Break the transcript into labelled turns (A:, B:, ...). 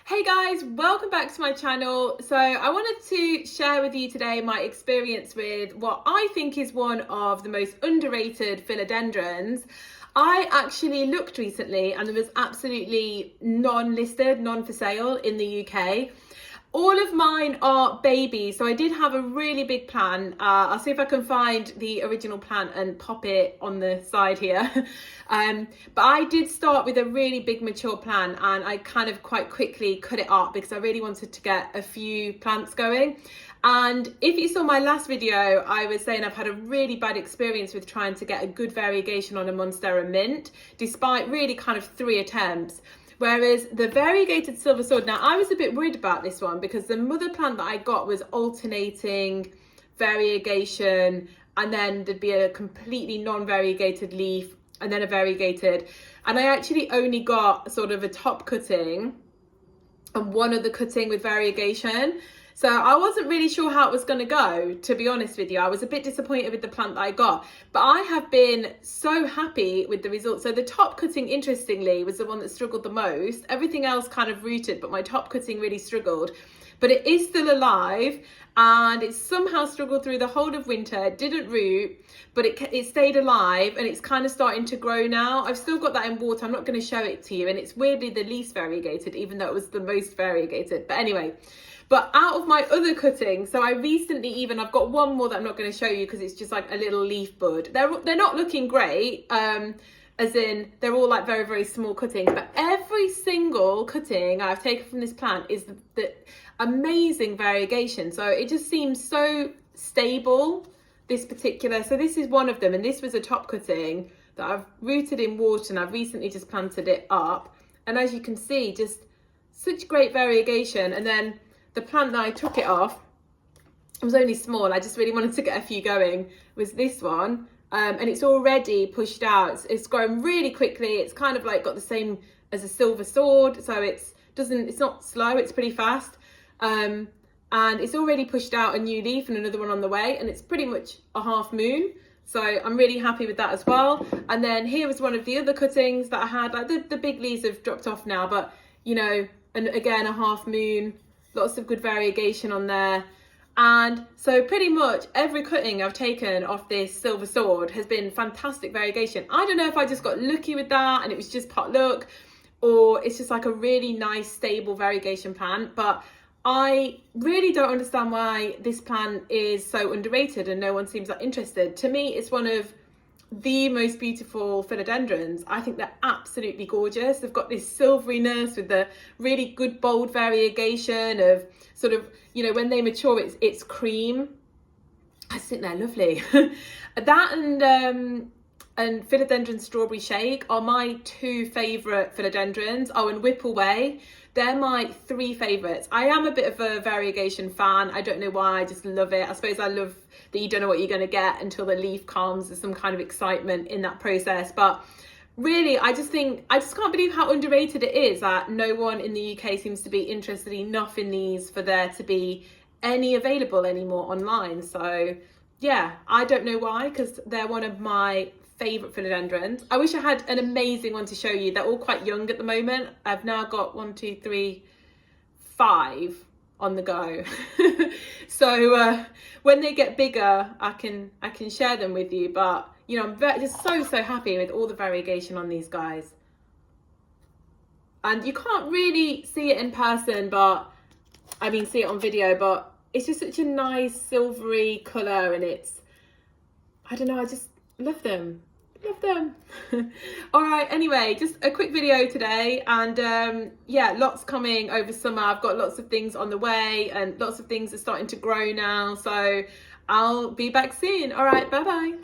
A: Hey guys, welcome back to my channel. So I wanted to share with you today my experience with what I think is one of the most underrated philodendrons. I actually looked recently and there was absolutely none listed, none for sale in the UK. All of mine are babies, so I did have a really big plan. I'll see if I can find the original plant and pop it on the side here. But I did start with a really big mature plant and I kind of quite quickly cut it up because I really wanted to get a few plants going. And if you saw my last video, I was saying I've had a really bad experience with trying to get a good variegation on a Monstera mint, despite really kind of 3 attempts. Whereas the variegated silver sword, now I was a bit worried about this one because the mother plant that I got was alternating variegation, and then there'd be a completely non-variegated leaf and then a variegated. And I actually only got sort of a top cutting and one other cutting with variegation. So I wasn't really sure how it was going to go, to be honest with you. I was a bit disappointed with the plant that I got, but I have been so happy with the results. So the top cutting, interestingly, was the one that struggled the most. Everything else kind of rooted, but my top cutting really struggled. But it is still alive and it somehow struggled through the whole of winter. It didn't root, but it stayed alive and it's kind of starting to grow now. I've still got that in water. I'm not going to show it to you. And it's weirdly the least variegated, even though it was the most variegated. But anyway, but out of my other cuttings, so I recently I've got one more that I'm not going to show you because it's just like a little leaf bud. They're not looking great, as in they're all like very, very small cuttings, but every single cutting I've taken from this plant is the amazing variegation. So it just seems so stable, this particular. So this is one of them, and this was a top cutting that I've rooted in water and I've recently just planted it up. And as you can see, just such great variegation. And then the plant that I took it off, it was only small, I just really wanted to get a few going, was this one. And it's already pushed out. It's grown really quickly. It's kind of like got the same as a silver sword. So it's not slow, it's pretty fast. And it's already pushed out a new leaf and another one on the way. And it's pretty much a half moon. So I'm really happy with that as well. And then here was one of the other cuttings that I had. Like the big leaves have dropped off now, but you know, and again, a half moon. Lots of good variegation on there. And so pretty much every cutting I've taken off this silver sword has been fantastic variegation. I don't know if I just got lucky with that and it was just pot luck, or it's just like a really nice stable variegation plant. But I really don't understand why this plant is so underrated and no one seems that interested. To me, it's one of the most beautiful philodendrons. I think they're absolutely gorgeous. They've got this silveryness with the really good bold variegation of sort of, you know, when they mature, it's cream. I just think they're lovely. That and philodendron strawberry shake are my 2 favourite philodendrons. Oh, and Whippleway. They're my 3 favourites. I am a bit of a variegation fan. I don't know why, I just love it. I suppose I love that you don't know what you're going to get until the leaf comes. There's some kind of excitement in that process. But really, I just can't believe how underrated it is that no one in the UK seems to be interested enough in these for there to be any available anymore online. So yeah, I don't know why, because they're one of my favourite philodendrons. I wish I had an amazing one to show you. They're all quite young at the moment. I've now got 1, 2, 3, 5 on the go. So when they get bigger, I can share them with you. But you know, I'm just so happy with all the variegation on these guys. And you can't really see it in person, but I mean see it on video, but it's just such a nice silvery colour, and it's, I don't know, I just love them. Love them. All right, anyway, just a quick video today, and yeah, lots coming over summer. I've got lots of things on the way and lots of things are starting to grow now, so I'll be back soon. All right, bye bye.